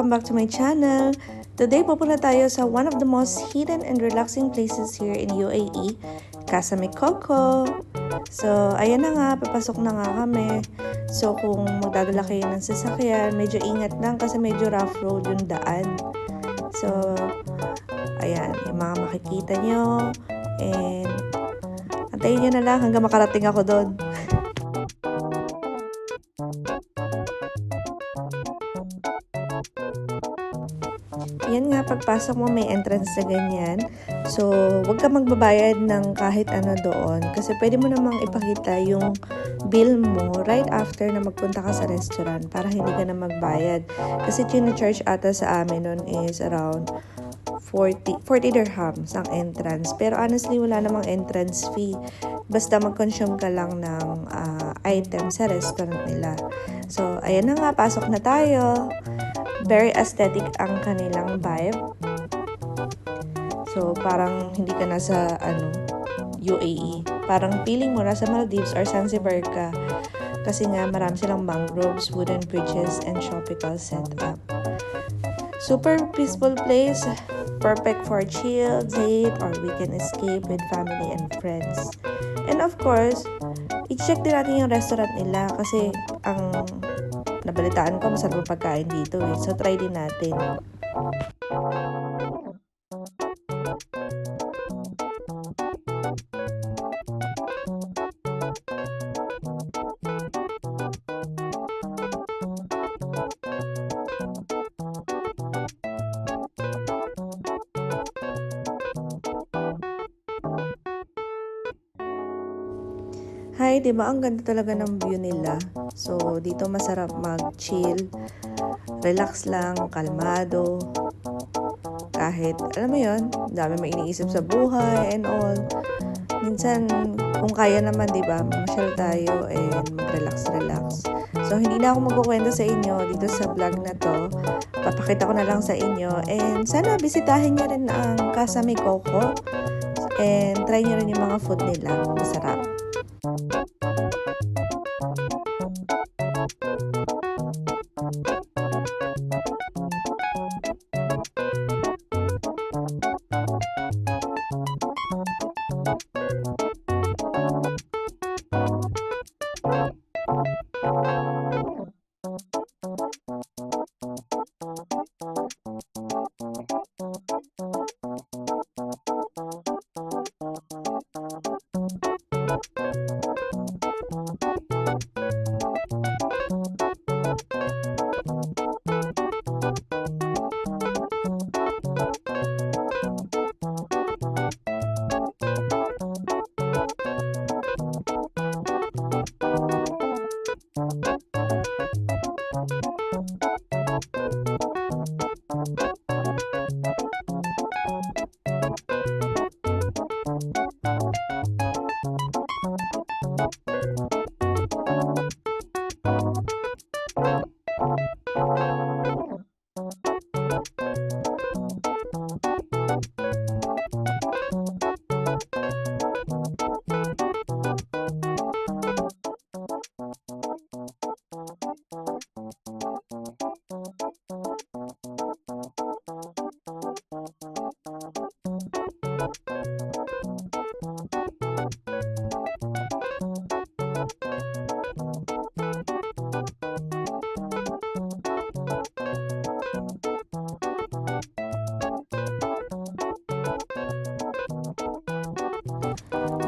welcome back to my channel. Today, pupunta tayo sa one of the most hidden and relaxing places here in UAE, Casa Mikoko. So, ayan na nga, papasok na nga kami. So, kung magdadala kayo ng sasakyan, medyo ingat lang kasi medyo rough road yung daan. So, ayan, yung mga makikita nyo. And, antayin nyo na lang hanggang makarating ako doon. Yan nga, pagpasok mo may entrance na ganyan. So, huwag ka magbabayad ng kahit ano doon. Kasi pwede mo namang ipakita yung bill mo right after na magpunta ka sa restaurant para hindi ka na magbayad. Kasi china-charge ata sa amin nun is around 40 dirhams ang entrance. Pero honestly, wala namang entrance fee. Basta mag-consume ka lang ng item sa restaurant nila. So, ayan na nga, pasok na tayo. Very aesthetic ang kanilang vibe. So, parang hindi ka nasa UAE. Parang feeling mo nasa Maldives or Zanzibar ka. Kasi nga marami silang mangroves, wooden bridges, and tropical setup. Super peaceful place. Perfect for chill, date, or weekend escape with family and friends. And of course, i-check din natin yung restaurant nila kasi ang nabalitaan ko masarap ang pagkain dito eh. So, try din natin. Hi, diba? Ang ganda talaga ng view nila. So, dito masarap mag-chill. Relax lang, kalmado. Kahit, alam mo yun, dami may iniisip sa buhay and all. Minsan, kung kaya naman, diba? Mamasyal tayo and mag-relax. So, hindi na ako magkukwento sa inyo dito sa vlog na to. Papakita ko na lang sa inyo. And sana bisitahin nyo rin ang Casa Mikoko. And try nyo rin yung mga food nila. Masarap.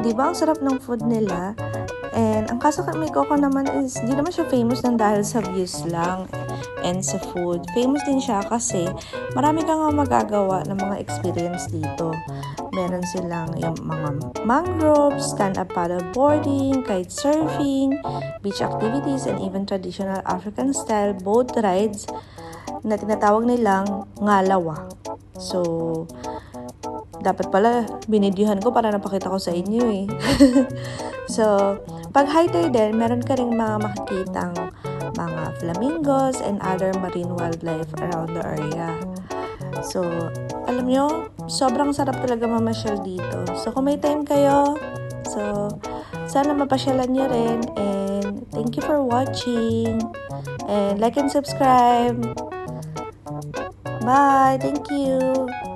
Diba, ang sarap ng food nila. And ang Casa Mikoko naman is, di naman siya famous lang dahil sa views lang and sa food. Famous din siya kasi marami kang magagawa ng mga experience dito. Meron silang yung mga mangroves, stand-up paddleboarding, kite surfing, beach activities, and even traditional African-style boat rides na tinatawag nilang ngalawa. So, dapat pala binidyuhan ko para napakita ko sa inyo eh. So, pag high tide din, meron ka ring mga makikitang mga flamingos and other marine wildlife around the area. So, alam nyo, sobrang sarap talaga mamasyal dito. So, kung may time kayo, so, sana mapasyalan nyo rin. And thank you for watching. And like and subscribe. Bye! Thank you!